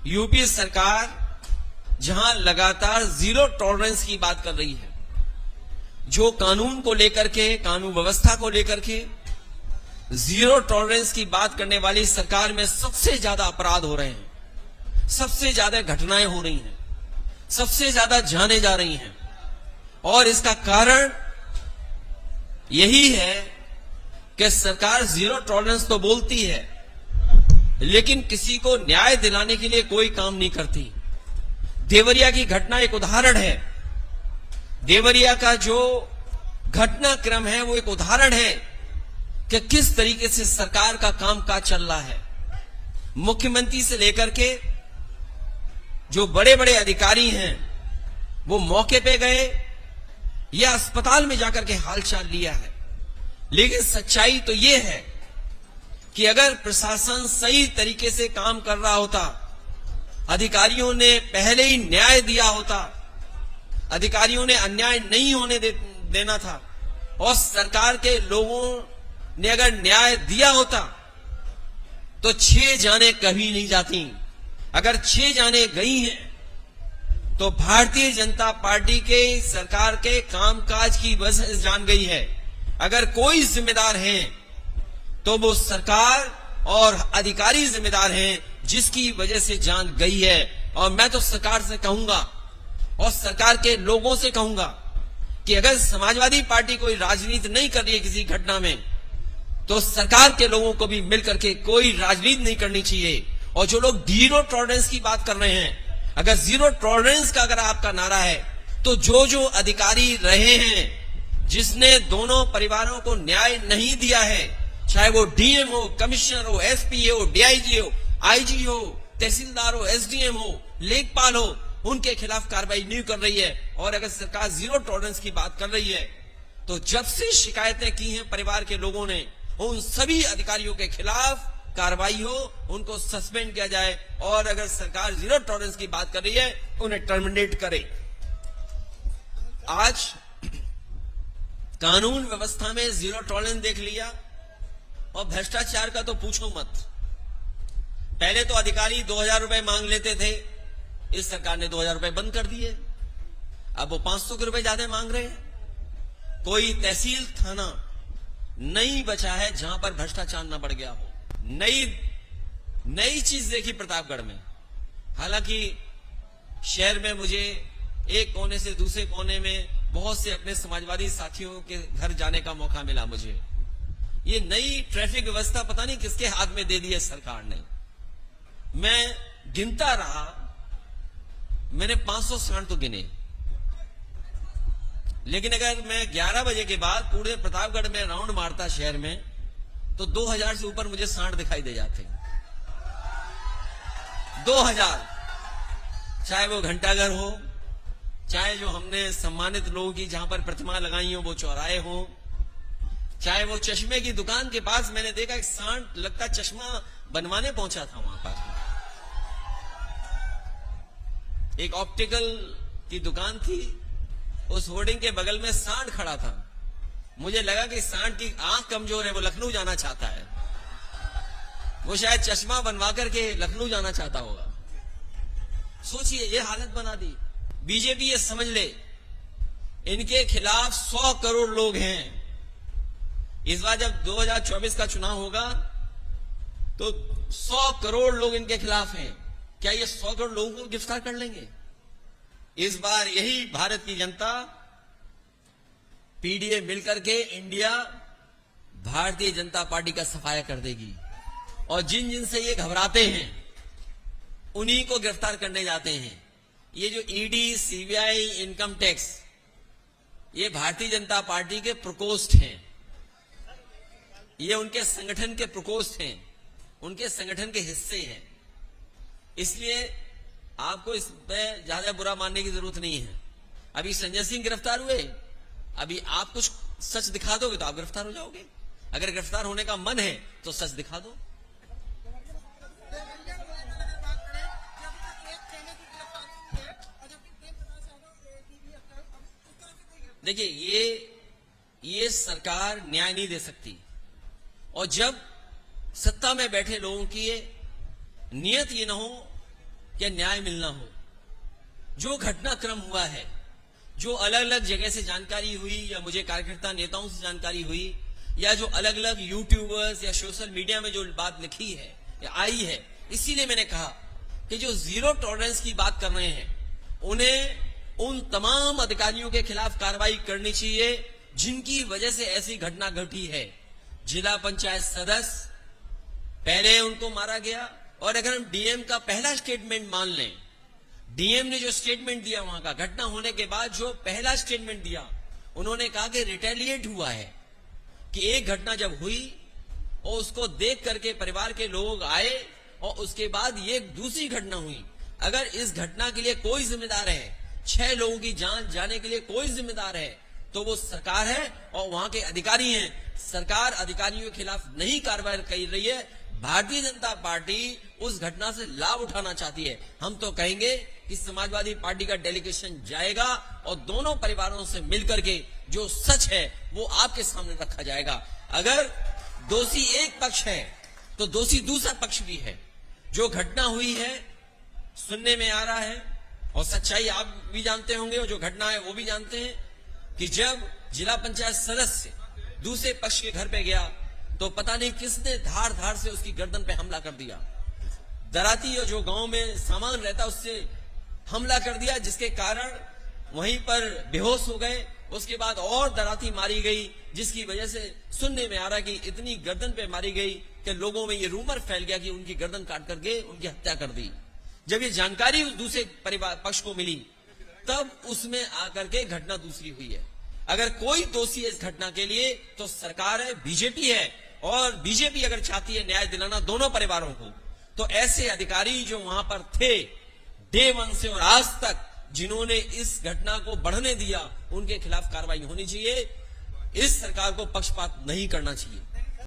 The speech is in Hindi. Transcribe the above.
यूपी सरकार जहां लगातार जीरो टॉलरेंस की बात कर रही है, जो कानून को लेकर के, कानून व्यवस्था को लेकर के जीरो टॉलरेंस की बात करने वाली सरकार में सबसे ज्यादा अपराध हो रहे हैं, सबसे ज्यादा घटनाएं हो रही हैं, सबसे ज्यादा जाने जा रही हैं। और इसका कारण यही है कि सरकार जीरो टॉलरेंस तो बोलती है, लेकिन किसी को न्याय दिलाने के लिए कोई काम नहीं करती। देवरिया की घटना एक उदाहरण है। देवरिया का जो घटनाक्रम है वो एक उदाहरण है कि किस तरीके से सरकार का कामकाज चल रहा है। मुख्यमंत्री से लेकर के जो बड़े बड़े अधिकारी हैं वो मौके पे गए या अस्पताल में जाकर के हालचाल लिया है, लेकिन सच्चाई तो ये है कि अगर प्रशासन सही तरीके से काम कर रहा होता, अधिकारियों ने पहले ही न्याय दिया होता, अधिकारियों ने अन्याय नहीं होने देना था, और सरकार के लोगों ने अगर न्याय दिया होता तो 6 जाने कभी नहीं जाती। अगर 6 जाने गई हैं तो भारतीय जनता पार्टी के सरकार के कामकाज की वजह से जान गई है। अगर कोई जिम्मेदार है तो वो सरकार और अधिकारी जिम्मेदार हैं, जिसकी वजह से जान गई है। और मैं तो सरकार से कहूंगा और सरकार के लोगों से कहूंगा कि अगर समाजवादी पार्टी कोई राजनीति नहीं कर रही है किसी घटना में, तो सरकार के लोगों को भी मिलकर के कोई राजनीति नहीं करनी चाहिए। और जो लोग जीरो टॉलरेंस की बात कर रहे हैं, अगर जीरो टॉलरेंस का अगर आपका नारा है, तो जो अधिकारी रहे हैं जिसने दोनों परिवारों को न्याय नहीं दिया है, चाहे वो डीएम हो, कमिश्नर हो, एसपी हो, डीआईजी हो, आईजी हो, तहसीलदार हो, एसडीएम हो, लेखपाल हो, उनके खिलाफ कार्रवाई नहीं कर रही है। और अगर सरकार जीरो टॉलरेंस की बात कर रही है, तो जब से शिकायतें की हैं परिवार के लोगों ने, उन सभी अधिकारियों के खिलाफ कार्रवाई हो, उनको सस्पेंड किया जाए। और अगर सरकार जीरो टॉलरेंस की बात कर रही है, उन्हें टर्मिनेट करे। आज कानून व्यवस्था में जीरो टॉलरेंस देख लिया, और भ्रष्टाचार का तो पूछो मत। पहले तो अधिकारी 2000 रुपए मांग लेते थे, इस सरकार ने 2000 रुपए बंद कर दिए। अब वो 500 के रुपए ज्यादा मांग रहे हैं। कोई तहसील थाना नहीं बचा है जहां पर भ्रष्टाचार न बढ़ गया हो। नई चीज देखी प्रतापगढ़ में। हालांकि शहर में मुझे एक कोने से दूसरे कोने में बहुत से अपने समाजवादी साथियों के घर जाने का मौका मिला मुझे। ये नई ट्रैफिक व्यवस्था पता नहीं किसके हाथ में दे दी है सरकार ने। मैं गिनता रहा, मैंने 500 सांड तो गिने, लेकिन अगर मैं 11 बजे के बाद पूरे प्रतापगढ़ में राउंड मारता शहर में, तो 2000 से ऊपर मुझे सांड दिखाई दे जाते। 2000, चाहे वो घंटाघर हो, चाहे जो हमने सम्मानित लोगों की जहां पर प्रतिमा लगाई हो वो चौराहे हो, चाहे वो चश्मे की दुकान के पास मैंने देखा एक सांड लगता चश्मा बनवाने पहुंचा था वहां पर। एक ऑप्टिकल की दुकान थी, उस होर्डिंग के बगल में सांड खड़ा था। मुझे लगा कि सांड की आंख कमजोर है, वो लखनऊ जाना चाहता है, वो शायद चश्मा बनवा करके लखनऊ जाना चाहता होगा। सोचिए, ये हालत बना दी। बीजेपी ये समझ ले, इनके खिलाफ 100 करोड़ लोग हैं। इस बार जब 2024 का चुनाव होगा तो 100 करोड़ लोग इनके खिलाफ हैं। क्या ये 100 करोड़ लोगों को गिरफ्तार कर लेंगे? इस बार यही भारत की जनता, पीडीए मिलकर के इंडिया भारतीय जनता पार्टी का सफाया कर देगी। और जिन जिन से ये घबराते हैं उन्हीं को गिरफ्तार करने जाते हैं। ये जो ईडी, सीबीआई, इनकम टैक्स, ये भारतीय जनता पार्टी के प्रकोष्ठ हैं, ये उनके संगठन के प्रकोष्ठ हैं, उनके संगठन के हिस्से हैं। इसलिए आपको इस पे ज्यादा बुरा मानने की जरूरत नहीं है। अभी संजय सिंह गिरफ्तार हुए, अभी आप कुछ सच दिखा दोगे तो आप गिरफ्तार हो जाओगे। अगर गिरफ्तार होने का मन है तो सच दिखा दो। देखिए, ये सरकार न्याय नहीं दे सकती। और जब सत्ता में बैठे लोगों की ये नियत ये ना हो कि न्याय मिलना हो। जो घटनाक्रम हुआ है, जो अलग अलग जगह से जानकारी हुई या मुझे कार्यकर्ता नेताओं से जानकारी हुई या जो अलग अलग यूट्यूबर्स या सोशल मीडिया में जो बात लिखी है या आई है, इसीलिए मैंने कहा कि जो जीरो टॉलरेंस की बात कर रहे हैं उन्हें उन तमाम अधिकारियों के खिलाफ कार्रवाई करनी चाहिए जिनकी वजह से ऐसी घटना घटी है। जिला पंचायत सदस्य पहले उनको मारा गया, और अगर हम डीएम का पहला स्टेटमेंट मान लें, डीएम ने जो स्टेटमेंट दिया वहां का घटना होने के बाद जो पहला स्टेटमेंट दिया, उन्होंने कहा कि रिटेलिएट हुआ है, कि एक घटना जब हुई और उसको देख करके परिवार के लोग आए और उसके बाद ये दूसरी घटना हुई। अगर इस घटना के लिए कोई जिम्मेदार है, 6 लोगों की जान जाने के लिए कोई जिम्मेदार है, तो वो सरकार है और वहां के अधिकारी हैं। सरकार अधिकारियों के खिलाफ नहीं कार्रवाई कर रही है। भारतीय जनता पार्टी उस घटना से लाभ उठाना चाहती है। हम तो कहेंगे कि समाजवादी पार्टी का डेलीगेशन जाएगा और दोनों परिवारों से मिलकर के जो सच है वो आपके सामने रखा जाएगा। अगर दोषी एक पक्ष है तो दोषी दूसरा पक्ष भी है। जो घटना हुई है सुनने में आ रहा है, और सच्चाई आप भी जानते होंगे और जो घटना है वो भी जानते हैं, कि जब जिला पंचायत सदस्य दूसरे पक्ष के घर पे गया तो पता नहीं किसने धार धार से उसकी गर्दन पे हमला कर दिया। दराती और जो गांव में सामान रहता उससे हमला कर दिया, जिसके कारण वहीं पर बेहोश हो गए। उसके बाद और दराती मारी गई, जिसकी वजह से सुनने में आ रहा है कि इतनी गर्दन पे मारी गई कि लोगों में ये रूमर फैल गया कि उनकी गर्दन काट करके उनकी हत्या कर दी। जब ये जानकारी उस दूसरे परिवार पक्ष को मिली तब उसमें आकर के घटना दूसरी हुई है। अगर कोई दोषी है इस घटना के लिए तो सरकार है, बीजेपी है, और बीजेपी अगर चाहती है न्याय दिलाना दोनों परिवारों को, तो ऐसे अधिकारी जो वहां पर थे डे 1 से और आज तक जिन्होंने इस घटना को बढ़ने दिया, उनके खिलाफ कार्रवाई होनी चाहिए। इस सरकार को पक्षपात नहीं करना चाहिए।